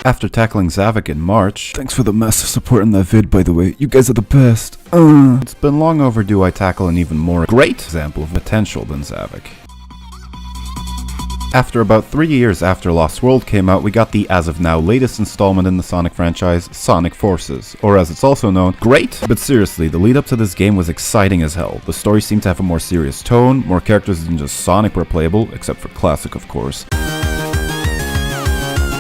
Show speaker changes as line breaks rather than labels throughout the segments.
After tackling Zavok in March, thanks for the massive support in that vid by the way, you guys are the best. It's been long overdue I tackle an even more great example of potential than Zavok. After about 3 years after Lost World came out, we got the as of now latest installment in the Sonic franchise, Sonic Forces, or as it's also known, great! But seriously, the lead up to this game was exciting as hell. The story seemed to have a more serious tone, more characters than just Sonic were playable, except for Classic of course.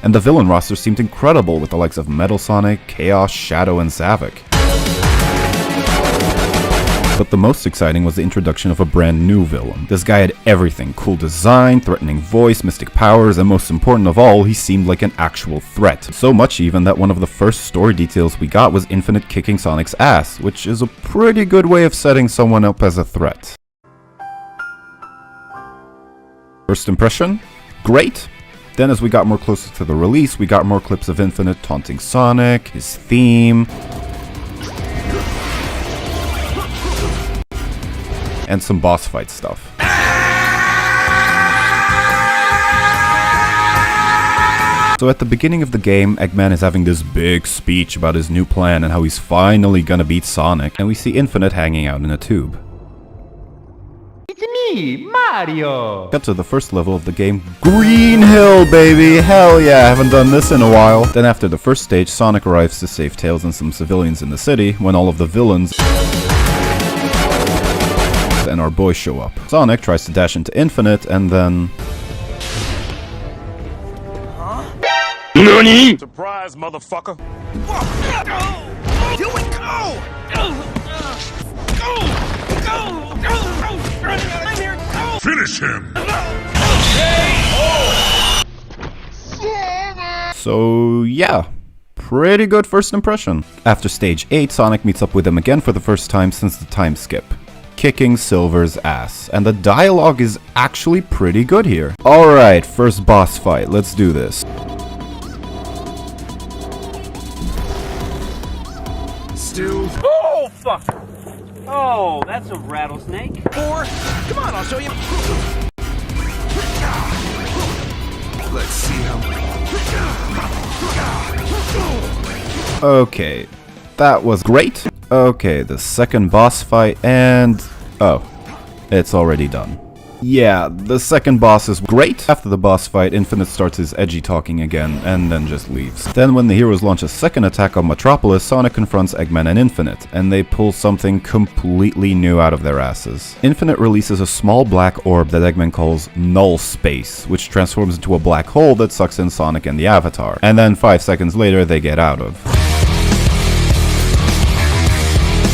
And the villain roster seemed incredible with the likes of Metal Sonic, Chaos, Shadow, and Zavok. But the most exciting was the introduction of a brand new villain. This guy had everything: cool design, threatening voice, mystic powers, and most important of all, he seemed like an actual threat. So much even that one of the first story details we got was Infinite kicking Sonic's ass, which is a pretty good way of setting someone up as a threat. First impression? Great! Then as we got more closer to the release, we got more clips of Infinite taunting Sonic, his theme, and some boss fight stuff. So at the beginning of the game, Eggman is having this big speech about his new plan and how he's finally gonna beat Sonic, and we see Infinite hanging out in a tube.
It's me, Mario!
Cut to the first level of the game. Green Hill, baby! Hell yeah, I haven't done this in a while. Then after the first stage, Sonic arrives to save Tails and some civilians in the city, when all of the villains and our boys show up. Sonic tries to dash into Infinite and then...
NANI?! Surprise, motherfucker!
Here we go!
Finish him!
So yeah, pretty good first impression. After stage 8, Sonic meets up with him again for the first time since the time skip, kicking Silver's ass, and the dialogue is actually pretty good here. Alright, first boss fight, let's do this.
Stu.
Oh, fuck! Oh, that's a rattlesnake.
Four. Come on, I'll show you. Let's see him.
Okay, that was great. Okay, the second boss fight and... oh, it's already done. Yeah, the second boss is great. After the boss fight, Infinite starts his edgy talking again, and then just leaves. Then when the heroes launch a second attack on Metropolis, Sonic confronts Eggman and Infinite, and they pull something completely new out of their asses. Infinite releases a small black orb that Eggman calls Null Space, which transforms into a black hole that sucks in Sonic and the Avatar. And then 5 seconds later, they get out of.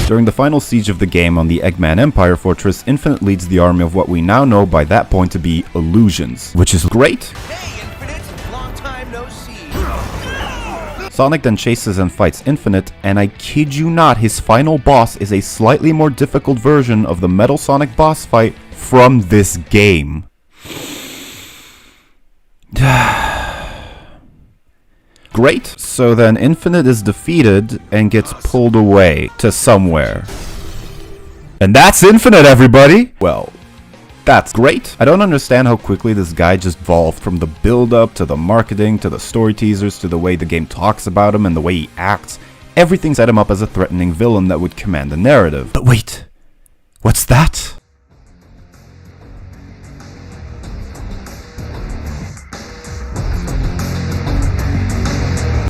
During the final siege of the game on the Eggman Empire Fortress, Infinite leads the army of what we now know by that point to be illusions, which is great.
Hey, Infinite! Long time no see.
Sonic then chases and fights Infinite, and I kid you not, his final boss is a slightly more difficult version of the Metal Sonic boss fight from this game. Great, so then Infinite is defeated and gets pulled away to somewhere. And that's Infinite, everybody! Well, that's great. I don't understand how quickly this guy just evolved from the build-up to the marketing to the story teasers to the way the game talks about him and the way he acts. Everything set him up as a threatening villain that would command the narrative. But wait, what's that?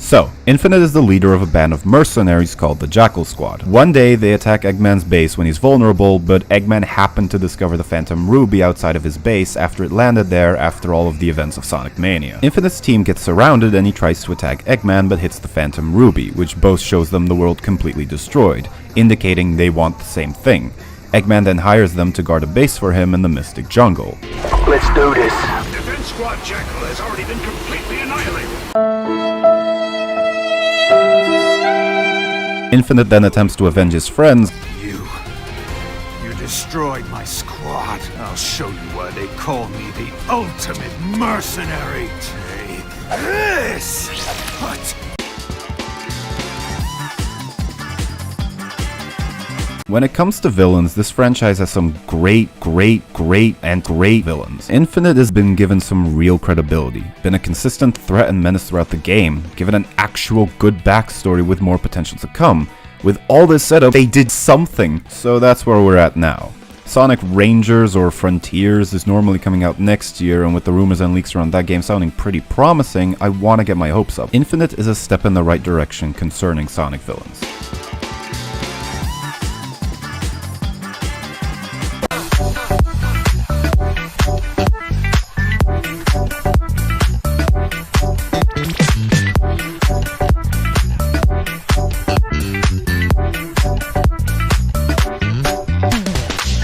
So, Infinite is the leader of a band of mercenaries called the Jackal Squad. One day, they attack Eggman's base when he's vulnerable, but Eggman happened to discover the Phantom Ruby outside of his base after it landed there after all of the events of Sonic Mania. Infinite's team gets surrounded and he tries to attack Eggman but hits the Phantom Ruby, which both shows them the world completely destroyed, indicating they want the same thing. Eggman then hires them to guard a base for him in the Mystic Jungle.
Let's do this. Defense Squad Jackal has already been completely annihilated.
Infinite then attempts to avenge his friends.
You destroyed my squad. I'll show you why they call me the ultimate mercenary. Take this! What?
When it comes to villains, this franchise has some great villains. Infinite has been given some real credibility, been a consistent threat and menace throughout the game, given an actual good backstory with more potential to come. With all this setup, they did something, so that's where we're at now. Sonic Rangers or Frontiers is normally coming out next year, and with the rumors and leaks around that game sounding pretty promising, I want to get my hopes up. Infinite is a step in the right direction concerning Sonic villains.